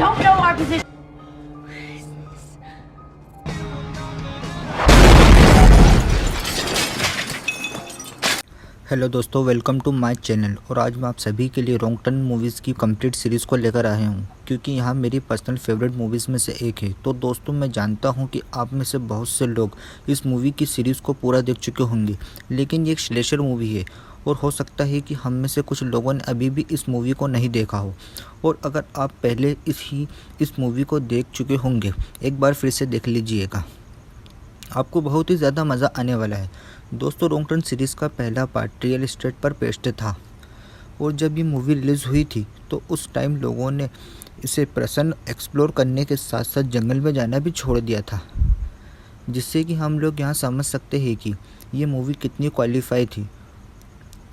don't know our position. Hello दोस्तों, welcome to my channel. और आज मैं आप सभी के लिए रॉन्ग टर्न मूवीज़ की कंप्लीट सीरीज़ को लेकर आया हूं, क्योंकि यहां मेरी पर्सनल फेवरेट मूवीज़ में से एक है। तो दोस्तों, मैं जानता हूं कि आप में से बहुत से लोग इस मूवी की सीरीज़ को पूरा देख चुके होंगे, लेकिन ये एक स्लेशर मूवी है और हो सकता है कि हम में से कुछ लोगों ने अभी भी इस मूवी को नहीं देखा हो। और अगर आप पहले इस मूवी को देख चुके होंगे, एक बार फिर से देख लीजिएगा, आपको बहुत ही ज़्यादा मज़ा आने वाला है। दोस्तों, रॉन्ग टर्न सीरीज़ का पहला पार्ट रियल एस्टेट पर बेस्ड था, और जब ये मूवी रिलीज़ हुई थी तो उस टाइम लोगों ने इसे प्रसन्न एक्सप्लोर करने के साथ साथ जंगल में जाना भी छोड़ दिया था, जिससे कि हम लोग यहाँ समझ सकते हैं कि ये मूवी कितनी क्वालिफाई थी।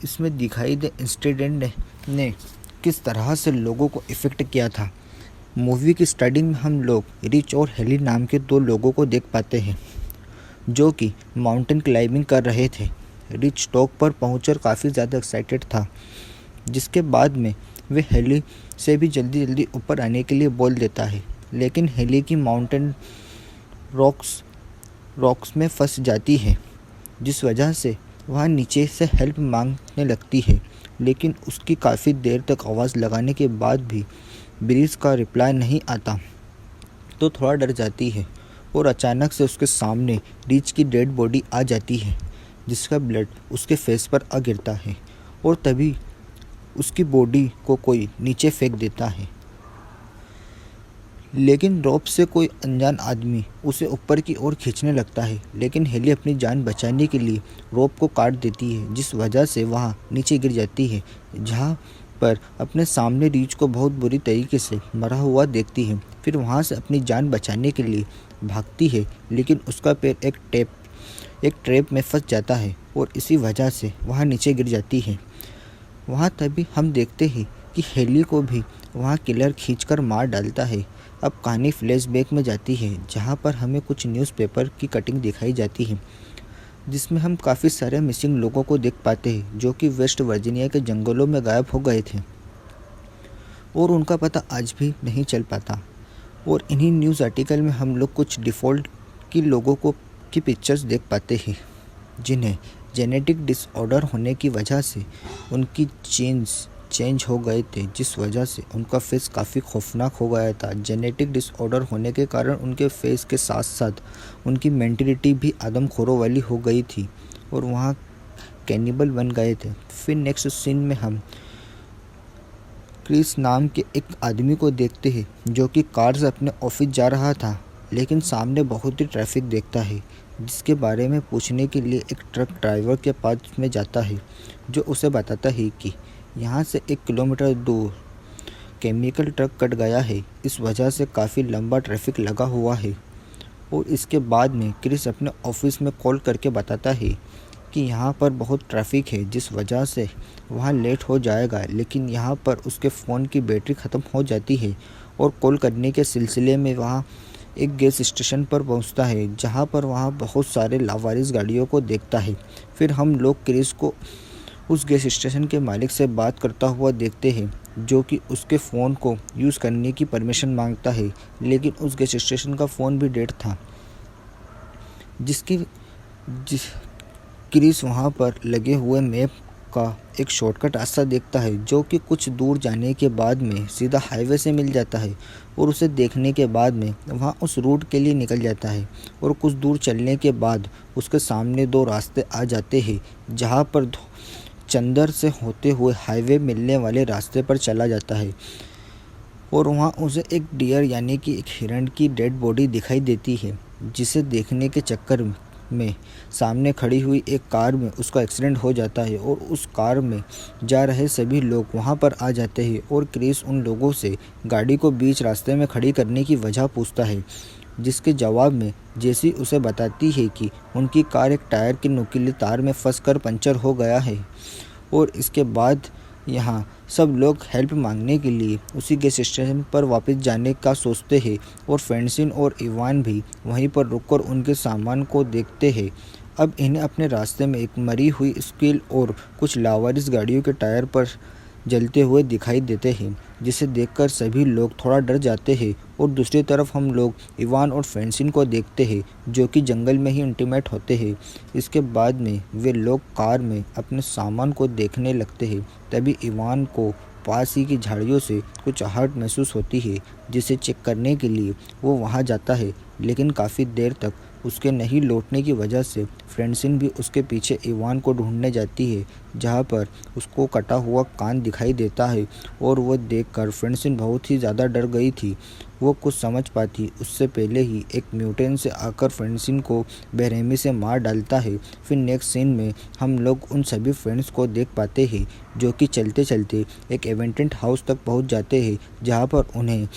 इसमें दिखाई दे इंसिडेंट ने किस तरह से लोगों को इफ़ेक्ट किया था। मूवी की स्टार्टिंग में हम लोग रिच और हेली नाम के दो लोगों को देख पाते हैं, जो कि माउंटेन क्लाइंबिंग कर रहे थे। रिच टॉप पर पहुंचकर काफ़ी ज़्यादा एक्साइटेड था, जिसके बाद में वे हेली से भी जल्दी जल्दी ऊपर आने के लिए बोल देता है, लेकिन हेली की माउंटेन रॉक्स में फंस जाती है, जिस वजह से वह नीचे से हेल्प मांगने लगती है। लेकिन उसकी काफ़ी देर तक आवाज़ लगाने के बाद भी ब्रीज का रिप्लाई नहीं आता, तो थोड़ा डर जाती है और अचानक से उसके सामने रिच की डेड बॉडी आ जाती है, जिसका ब्लड उसके फेस पर आ गिरता है और तभी उसकी बॉडी को कोई नीचे फेंक देता है। लेकिन रोप से कोई अनजान आदमी उसे ऊपर की ओर खींचने लगता है, लेकिन हेली अपनी जान बचाने के लिए रोप को काट देती है, जिस वजह से वह नीचे गिर जाती है, जहाँ पर अपने सामने रिच को बहुत बुरी तरीके से मरा हुआ देखती है। फिर वहाँ से अपनी जान बचाने के लिए भागती है, लेकिन उसका पैर एक ट्रैप में फंस जाता है और इसी वजह से वह नीचे गिर जाती है। वहाँ तभी हम देखते हैं कि हेली को भी वहाँ किलर खींचकर मार डालता है। अब कहानी फ्लैशबैक में जाती है, जहाँ पर हमें कुछ न्यूज़पेपर की कटिंग दिखाई जाती है, जिसमें हम काफ़ी सारे मिसिंग लोगों को देख पाते हैं, जो कि वेस्ट वर्जीनिया के जंगलों में गायब हो गए थे और उनका पता आज भी नहीं चल पाता। और इन्हीं न्यूज़ आर्टिकल में हम लोग कुछ डिफ़ॉल्ट की लोगों की पिक्चर्स देख पाते हैं, जिन्हें जेनेटिक डिसऑर्डर होने की वजह से उनकी चेंज हो गए थे, जिस वजह से उनका फेस काफ़ी खौफनाक हो गया था। जेनेटिक डिसऑर्डर होने के कारण उनके फेस के साथ साथ उनकी मेंटलिटी भी आदमखोरों वाली हो गई थी और वहाँ कैनिबल बन गए थे। फिर नेक्स्ट सीन में हम क्रिस नाम के एक आदमी को देखते हैं, जो कि कार से अपने ऑफिस जा रहा था, लेकिन सामने बहुत ही ट्रैफिक देखता है, जिसके बारे में पूछने के लिए एक ट्रक ड्राइवर के पास में जाता है, जो उसे बताता है कि यहाँ से 1 किलोमीटर दूर केमिकल ट्रक कट गया है, इस वजह से काफ़ी लंबा ट्रैफिक लगा हुआ है। और इसके बाद में क्रिस अपने ऑफिस में कॉल करके बताता है कि यहाँ पर बहुत ट्रैफिक है, जिस वजह से वहाँ लेट हो जाएगा। लेकिन यहाँ पर उसके फ़ोन की बैटरी ख़त्म हो जाती है और कॉल करने के सिलसिले में वहाँ एक गैस स्टेशन पर पहुँचता है, जहाँ पर वहाँ बहुत सारे लावारिस गाड़ियों को देखता है। फिर हम लोग क्रिस को उस गैस स्टेशन के मालिक से बात करता हुआ देखते हैं, जो कि उसके फ़ोन को यूज़ करने की परमिशन मांगता है, लेकिन उस गैस स्टेशन का फ़ोन भी डेड था। क्रिस वहाँ पर लगे हुए मैप का एक शॉर्टकट रास्ता देखता है, जो कि कुछ दूर जाने के बाद में सीधा हाईवे से मिल जाता है, और उसे देखने के बाद में वहाँ उस रूट के लिए निकल जाता है। और कुछ दूर चलने के बाद उसके सामने 2 रास्ते आ जाते हैं, जहाँ पर चंदर से होते हुए हाईवे मिलने वाले रास्ते पर चला जाता है, और वहाँ उसे एक डियर यानी कि एक हिरण की डेड बॉडी दिखाई देती है, जिसे देखने के चक्कर में सामने खड़ी हुई एक कार में उसका एक्सीडेंट हो जाता है, और उस कार में जा रहे सभी लोग वहाँ पर आ जाते हैं। और क्रिस उन लोगों से गाड़ी को बीच रास्ते में खड़ी करने की वजह पूछता है, जिसके जवाब में जेसी उसे बताती है कि उनकी कार एक टायर की नुकीली तार में फंसकर पंचर हो गया है। और इसके बाद यहाँ सब लोग हेल्प मांगने के लिए उसी गैस स्टेशन पर वापस जाने का सोचते हैं, और फ्रेंसिन और इवान भी वहीं पर रुककर उनके सामान को देखते हैं। अब इन्हें अपने रास्ते में एक मरी हुई स्कील और कुछ लावारिस गाड़ियों के टायर पर जलते हुए दिखाई देते हैं, जिसे देखकर सभी लोग थोड़ा डर जाते हैं। और दूसरी तरफ हम लोग इवान और फ्रेंसिन को देखते हैं, जो कि जंगल में ही इंटीमेट होते हैं। इसके बाद में वे लोग कार में अपने सामान को देखने लगते हैं। तभी इवान को पास ही की झाड़ियों से कुछ आहट महसूस होती है, जिसे चेक करने के लिए वो वहाँ जाता है। लेकिन काफ़ी देर तक उसके नहीं लौटने की वजह से फ्रेंसिन भी उसके पीछे इवान को ढूंढने जाती है, जहाँ पर उसको कटा हुआ कान दिखाई देता है। और वो देखकर फ्रेंसिन बहुत ही ज़्यादा डर गई थी। वो कुछ समझ पाती उससे पहले ही एक म्यूटेंट से आकर फ्रेंसिन को बेरहमी से मार डालता है। फिर नेक्स्ट सीन में हम लोग उन सभी फ्रेंड्स को देख पाते हैं, जो कि चलते चलते एक एवेंटेंट हाउस तक पहुंच जाते हैं, जहां पर उन्हें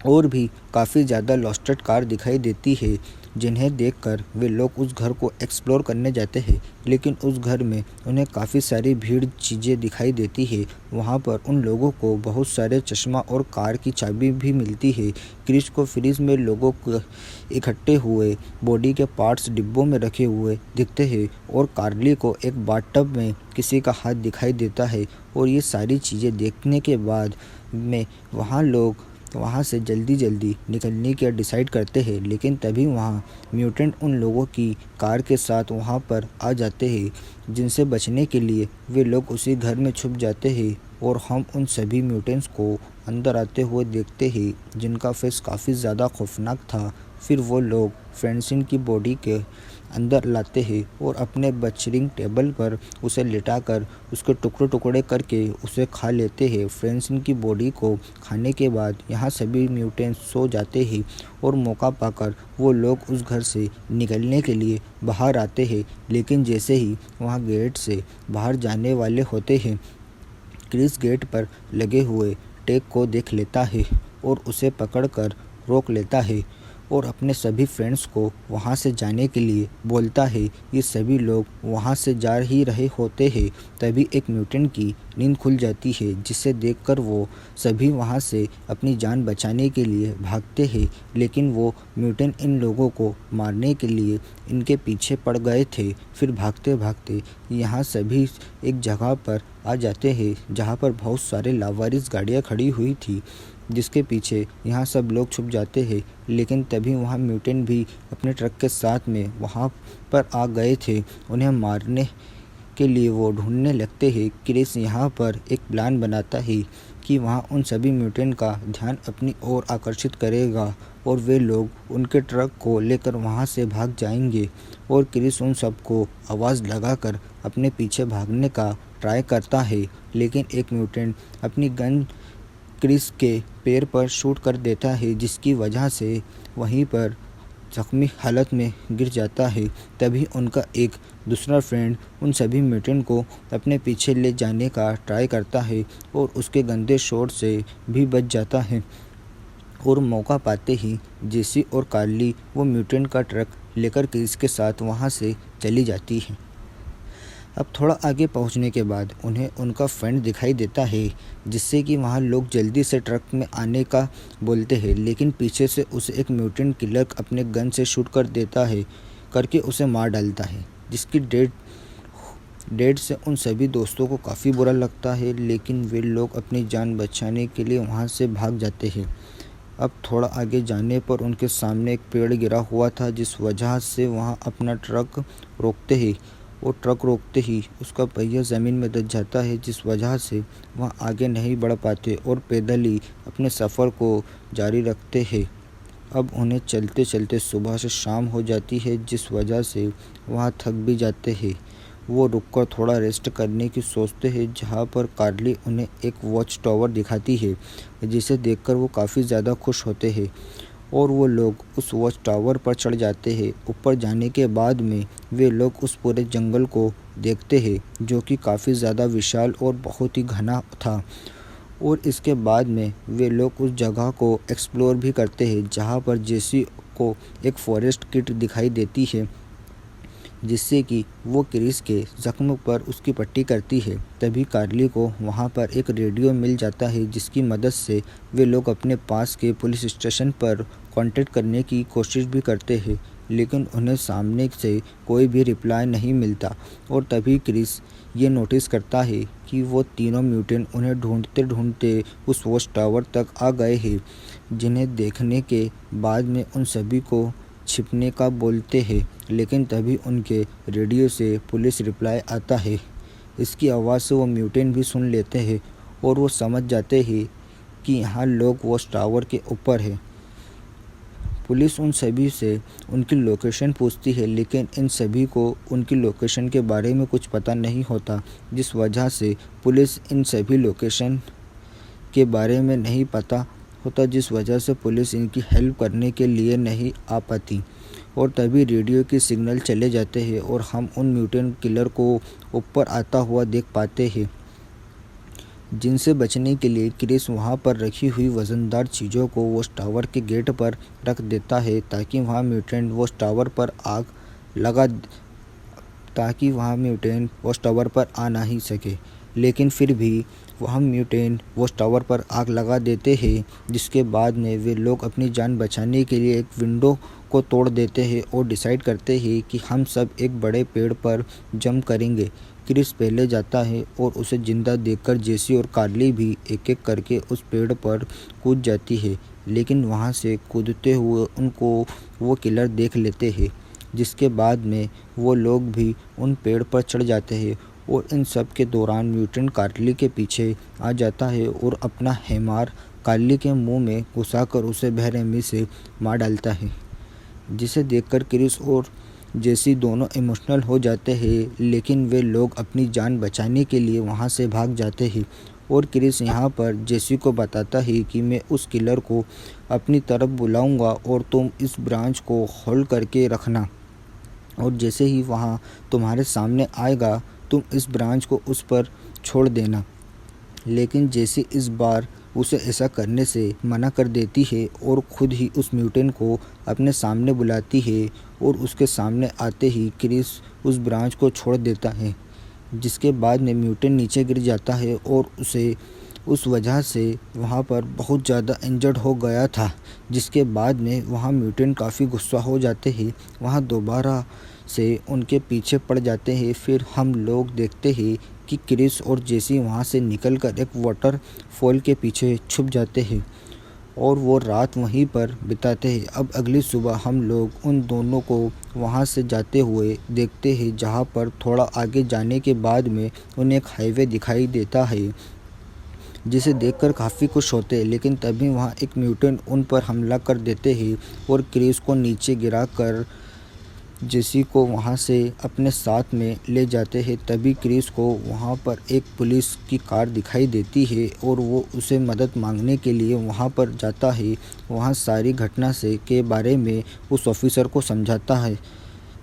और भी काफ़ी ज़्यादा लॉस्टेड कार दिखाई देती है, जिन्हें देखकर वे लोग उस घर को एक्सप्लोर करने जाते हैं। लेकिन उस घर में उन्हें काफ़ी सारी भीड़ चीज़ें दिखाई देती है। वहाँ पर उन लोगों को बहुत सारे चश्मा और कार की चाबी भी मिलती है। क्रिस को फ्रिज में लोगों को इकट्ठे हुए बॉडी के पार्ट्स डिब्बों में रखे हुए दिखते हैं, और कार्ली को एक बाथटब में किसी का हाथ दिखाई देता है। और ये सारी चीज़ें देखने के बाद में वहाँ से जल्दी निकलने का डिसाइड करते हैं। लेकिन तभी वहाँ म्यूटेंट उन लोगों की कार के साथ वहाँ पर आ जाते हैं, जिनसे बचने के लिए वे लोग उसी घर में छुप जाते हैं। और हम उन सभी म्यूटेंट्स को अंदर आते हुए देखते हैं, जिनका फेस काफ़ी ज़्यादा खौफनाक था। फिर वो लोग फ्रेंसिन की बॉडी के अंदर लाते हैं और अपने बचरिंग टेबल पर उसे लिटाकर उसके टुकड़े टुकड़े करके उसे खा लेते हैं। फ्रेंसिन की बॉडी को खाने के बाद यहाँ सभी म्यूटेंट्स सो जाते हैं, और मौका पाकर वो लोग उस घर से निकलने के लिए बाहर आते हैं। लेकिन जैसे ही वहाँ गेट से बाहर जाने वाले होते हैं, क्रिस गेट पर लगे हुए टैग को देख लेता है और उसे पकड़कर रोक लेता है, और अपने सभी फ्रेंड्स को वहाँ से जाने के लिए बोलता है। ये सभी लोग वहाँ से जा ही रहे होते हैं, तभी एक म्यूटेंट की नींद खुल जाती है, जिसे देखकर वो सभी वहाँ से अपनी जान बचाने के लिए भागते हैं। लेकिन वो म्यूटेंट इन लोगों को मारने के लिए इनके पीछे पड़ गए थे। फिर भागते भागते यहाँ सभी एक जगह पर आ जाते हैं, जहाँ पर बहुत सारे लावारिस गाड़ियाँ खड़ी हुई थी, जिसके पीछे यहाँ सब लोग छुप जाते हैं। लेकिन तभी वहाँ म्यूटेंट भी अपने ट्रक के साथ में वहाँ पर आ गए थे। उन्हें मारने के लिए वो ढूंढने लगते हैं। क्रिस यहाँ पर एक प्लान बनाता है कि वहाँ उन सभी म्यूटेंट का ध्यान अपनी ओर आकर्षित करेगा, और वे लोग उनके ट्रक को लेकर वहाँ से भाग जाएंगे। और क्रिस उन सबको आवाज़ लगाकर अपने पीछे भागने का ट्राई करता है। लेकिन एक म्यूटेंट अपनी गन क्रिस के पैर पर शूट कर देता है, जिसकी वजह से वहीं पर जख्मी हालत में गिर जाता है। तभी उनका एक दूसरा फ्रेंड उन सभी म्यूटेंट को अपने पीछे ले जाने का ट्राई करता है, और उसके गंदे शॉट से भी बच जाता है। और मौका पाते ही जेसी और कार्ली वो म्यूटेंट का ट्रक लेकर क्रिस के साथ वहाँ से चली जाती है। अब थोड़ा आगे पहुंचने के बाद उन्हें उनका फ्रेंड दिखाई देता है, जिससे कि वहाँ लोग जल्दी से ट्रक में आने का बोलते हैं। लेकिन पीछे से उसे एक म्यूटेंट किलर अपने गन से शूट कर देता है, करके उसे मार डालता है, जिसकी डेड से उन सभी दोस्तों को काफ़ी बुरा लगता है। लेकिन वे लोग अपनी जान बचाने के लिए वहाँ से भाग जाते हैं। अब थोड़ा आगे जाने पर उनके सामने एक पेड़ गिरा हुआ था, जिस वजह से वहाँ अपना ट्रक रोकते हैं, और ट्रक रोकते ही उसका पहिया ज़मीन में दब जाता है, जिस वजह से वह आगे नहीं बढ़ पाते और पैदल ही अपने सफ़र को जारी रखते हैं। अब उन्हें चलते चलते सुबह से शाम हो जाती है, जिस वजह से वह थक भी जाते हैं। वो रुककर थोड़ा रेस्ट करने की सोचते हैं, जहाँ पर कार्ली उन्हें एक वॉच टावर दिखाती है, जिसे देखकर वो काफ़ी ज़्यादा खुश होते हैं, और वो लोग उस वॉच टावर पर चढ़ जाते हैं। ऊपर जाने के बाद में वे लोग उस पूरे जंगल को देखते हैं, जो कि काफ़ी ज़्यादा विशाल और बहुत ही घना था। और इसके बाद में वे लोग उस जगह को एक्सप्लोर भी करते हैं, जहाँ पर जेसी को एक फॉरेस्ट किट दिखाई देती है, जिससे कि वो क्रिस के ज़ख्म पर उसकी पट्टी करती है। तभी कार्ली को वहाँ पर एक रेडियो मिल जाता है, जिसकी मदद से वे लोग अपने पास के पुलिस स्टेशन पर कांटेक्ट करने की कोशिश भी करते हैं। लेकिन उन्हें सामने से कोई भी रिप्लाई नहीं मिलता। और तभी क्रिस ये नोटिस करता है कि वो तीनों म्यूटेंट उन्हें ढूंढते ढूंढते उस वॉच टावर तक आ गए हैं, जिन्हें देखने के बाद में उन सभी को छिपने का बोलते हैं। लेकिन तभी उनके रेडियो से पुलिस रिप्लाई आता है। इसकी आवाज़ से वो म्यूटेंट भी सुन लेते हैं और वो समझ जाते हैं कि यहाँ लोग वॉच टावर के ऊपर है। पुलिस उन सभी से उनकी लोकेशन पूछती है, लेकिन इन सभी को उनकी लोकेशन के बारे में कुछ पता नहीं होता, जिस वजह से पुलिस इन सभी लोकेशन के बारे में नहीं पता होता, जिस वजह से पुलिस इनकी हेल्प करने के लिए नहीं आ पाती। और तभी रेडियो की सिग्नल चले जाते हैं और हम उन म्यूटेंट किलर को ऊपर आता हुआ देख पाते हैं, जिनसे बचने के लिए क्रिस वहां पर रखी हुई वज़नदार चीज़ों को वॉच टावर के गेट पर रख देता है, ताकि वहां म्यूटेंट वॉच टावर पर आ नहीं सके। लेकिन फिर भी वह म्यूटेंट वॉच टावर पर आग लगा देते हैं, जिसके बाद में वे लोग अपनी जान बचाने के लिए एक विंडो को तोड़ देते हैं और डिसाइड करते हैं कि हम सब एक बड़े पेड़ पर जंप करेंगे। क्रिस पहले जाता है और उसे जिंदा देखकर जेसी और कार्ली भी एक एक करके उस पेड़ पर कूद जाती है, लेकिन वहां से कूदते हुए उनको वो किलर देख लेते हैं, जिसके बाद में वो लोग भी उन पेड़ पर चढ़ जाते हैं। और इन सब के दौरान म्यूटेंट कार्ली के पीछे आ जाता है और अपना हैमर कार्ली के मुंह में घुसाकर उसे बेरहमी से मार डालता है, जिसे देखकर क्रिस और जेसी दोनों इमोशनल हो जाते हैं। लेकिन वे लोग अपनी जान बचाने के लिए वहां से भाग जाते हैं और क्रिस यहाँ पर जेसी को बताता है कि मैं उस किलर को अपनी तरफ बुलाऊंगा और तुम इस ब्रांच को होल्ड करके रखना, और जैसे ही वहाँ तुम्हारे सामने आएगा तुम इस ब्रांच को उस पर छोड़ देना। लेकिन जेसी इस बार उसे ऐसा करने से मना कर देती है और खुद ही उस म्यूटेंट को अपने सामने बुलाती है, और उसके सामने आते ही क्रिस उस ब्रांच को छोड़ देता है, जिसके बाद में म्यूटेंट नीचे गिर जाता है और उसे उस वजह से वहाँ पर बहुत ज़्यादा इंजर्ड हो गया था। जिसके बाद में वहाँ म्यूटेंट काफ़ी गुस्सा हो जाते हैं, वहाँ दोबारा से उनके पीछे पड़ जाते हैं। फिर हम लोग देखते हैं कि क्रिस और जेसी वहाँ से निकलकर एक वाटरफॉल के पीछे छुप जाते हैं और वो रात वहीं पर बिताते हैं। अब अगली सुबह हम लोग उन दोनों को वहाँ से जाते हुए देखते हैं, जहाँ पर थोड़ा आगे जाने के बाद में उन्हें एक हाईवे दिखाई देता है, जिसे देखकर काफ़ी खुश होते हैं। लेकिन तभी वहाँ एक म्यूटेंट उन पर हमला कर देते हैं और क्रिस को नीचे गिराकर जेसी को वहाँ से अपने साथ में ले जाते हैं। तभी क्रिस को वहाँ पर एक पुलिस की कार दिखाई देती है और वो उसे मदद मांगने के लिए वहाँ पर जाता है। वहाँ सारी घटना से के बारे में उस ऑफिसर को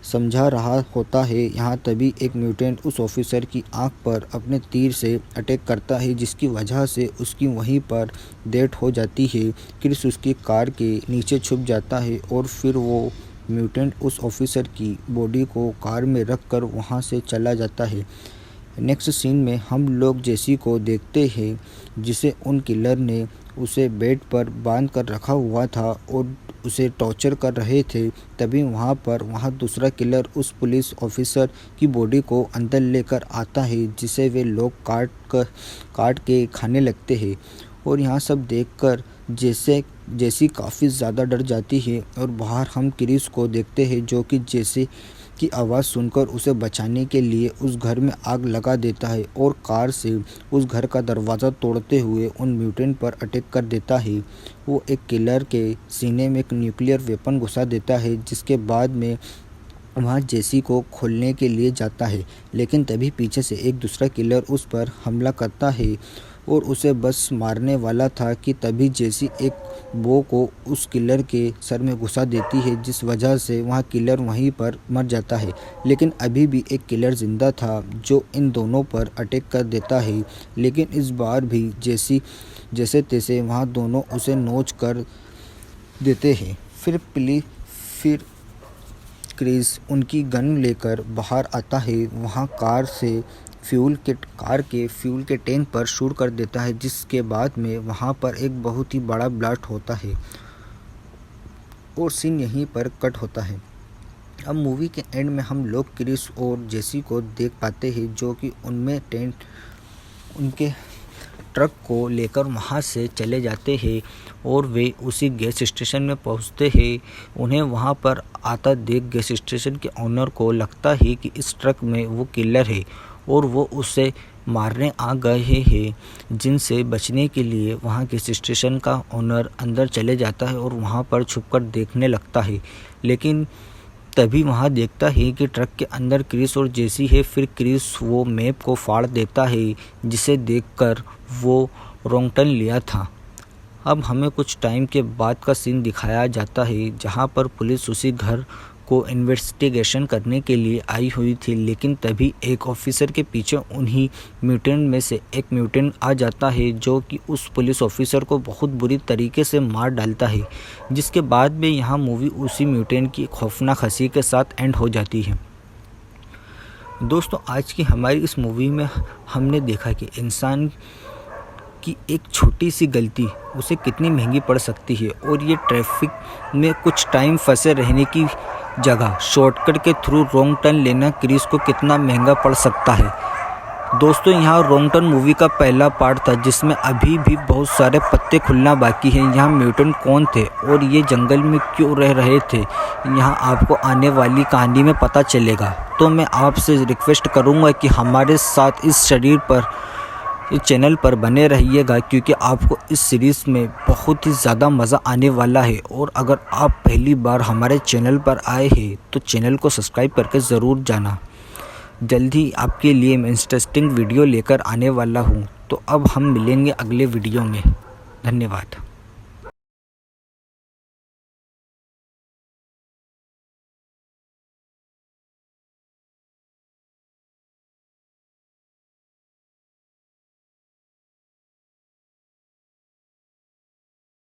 समझा रहा होता है। यहाँ तभी एक म्यूटेंट उस ऑफिसर की आंख पर अपने तीर से अटैक करता है, जिसकी वजह से उसकी वहीं पर डेथ हो जाती है। क्रिस उसकी कार के नीचे छुप जाता है और फिर वो म्यूटेंट उस ऑफिसर की बॉडी को कार में रखकर वहां से चला जाता है। नेक्स्ट सीन में हम लोग जेसी को देखते हैं, जिसे उन किलर ने उसे बेड पर बांध कर रखा हुआ था और उसे टॉर्चर कर रहे थे। तभी वहाँ दूसरा किलर उस पुलिस ऑफिसर की बॉडी को अंदर लेकर आता है, जिसे वे लोग काट के खाने लगते हैं। और यहाँ सब देखकर जेसी काफ़ी ज़्यादा डर जाती है और बाहर हम क्रिस को देखते हैं, जो कि जेसी की आवाज़ सुनकर उसे बचाने के लिए उस घर में आग लगा देता है और कार से उस घर का दरवाज़ा तोड़ते हुए उन म्यूटेंट पर अटैक कर देता है। वो एक किलर के सीने में एक न्यूक्लियर वेपन घुसा देता है, जिसके बाद में वहाँ जेसी को खोलने के लिए जाता है। लेकिन तभी पीछे से एक दूसरा किलर उस पर हमला करता है और उसे बस मारने वाला था कि तभी जेसी एक बो को उस किलर के सर में घुसा देती है, जिस वजह से वहाँ किलर वहीं पर मर जाता है। लेकिन अभी भी एक किलर जिंदा था, जो इन दोनों पर अटैक कर देता है। लेकिन इस बार भी जेसी जैसे तैसे वहाँ दोनों उसे नोच कर देते हैं। फिर क्रिस उनकी गन लेकर बाहर आता है। वहाँ कार के फ्यूल के टैंक पर शूट कर देता है, जिसके बाद में वहाँ पर एक बहुत ही बड़ा ब्लास्ट होता है और सीन यहीं पर कट होता है। अब मूवी के एंड में हम लोग क्रिस और जेसी को देख पाते हैं जो कि उनके ट्रक को लेकर वहाँ से चले जाते हैं और वे उसी गैस स्टेशन में पहुँचते हैं। उन्हें वहाँ पर आता देख गैस स्टेशन के ओनर को लगता है कि इस ट्रक में वो किलर है और वो उसे मारने आ गए हैं, जिनसे बचने के लिए वहाँ गैस स्टेशन का ओनर अंदर चले जाता है और वहाँ पर छुपकर देखने लगता है। लेकिन तभी वहाँ देखता है कि ट्रक के अंदर क्रिस और जेसी है। फिर क्रिस वो मैप को फाड़ देता है जिसे देखकर वो रॉन्ग टर्न लिया था। अब हमें कुछ टाइम के बाद का सीन दिखाया जाता है जहाँ पर पुलिस उसी घर को इन्वेस्टिगेशन करने के लिए आई हुई थी, लेकिन तभी एक ऑफिसर के पीछे उन्हीं म्यूटेंट में से एक म्यूटेंट आ जाता है जो कि उस पुलिस ऑफिसर को बहुत बुरी तरीके से मार डालता है, जिसके बाद में यहाँ मूवी उसी म्यूटेंट की खौफनाक हंसी के साथ एंड हो जाती है। दोस्तों, आज की हमारी इस मूवी में हमने देखा कि इंसान कि एक छोटी सी गलती उसे कितनी महंगी पड़ सकती है और ये ट्रैफिक में कुछ टाइम फंसे रहने की जगह शॉर्टकट के थ्रू रॉन्ग टर्न लेना क्रिस को कितना महंगा पड़ सकता है। दोस्तों, यहाँ रॉन्ग टर्न मूवी का पहला पार्ट था जिसमें अभी भी बहुत सारे पत्ते खुलना बाकी हैं। यहाँ म्यूटेंट कौन थे और ये जंगल में क्यों रह रहे थे, यहाँ आपको आने वाली कहानी में पता चलेगा। तो मैं आपसे रिक्वेस्ट करूँगा कि हमारे साथ इस चैनल पर बने रहिएगा, क्योंकि आपको इस सीरीज़ में बहुत ही ज़्यादा मज़ा आने वाला है। और अगर आप पहली बार हमारे चैनल पर आए हैं तो चैनल को सब्सक्राइब करके ज़रूर जाना। जल्दी आपके लिए मैं इंटरेस्टिंग वीडियो लेकर आने वाला हूँ। तो अब हम मिलेंगे अगले वीडियो में। धन्यवाद।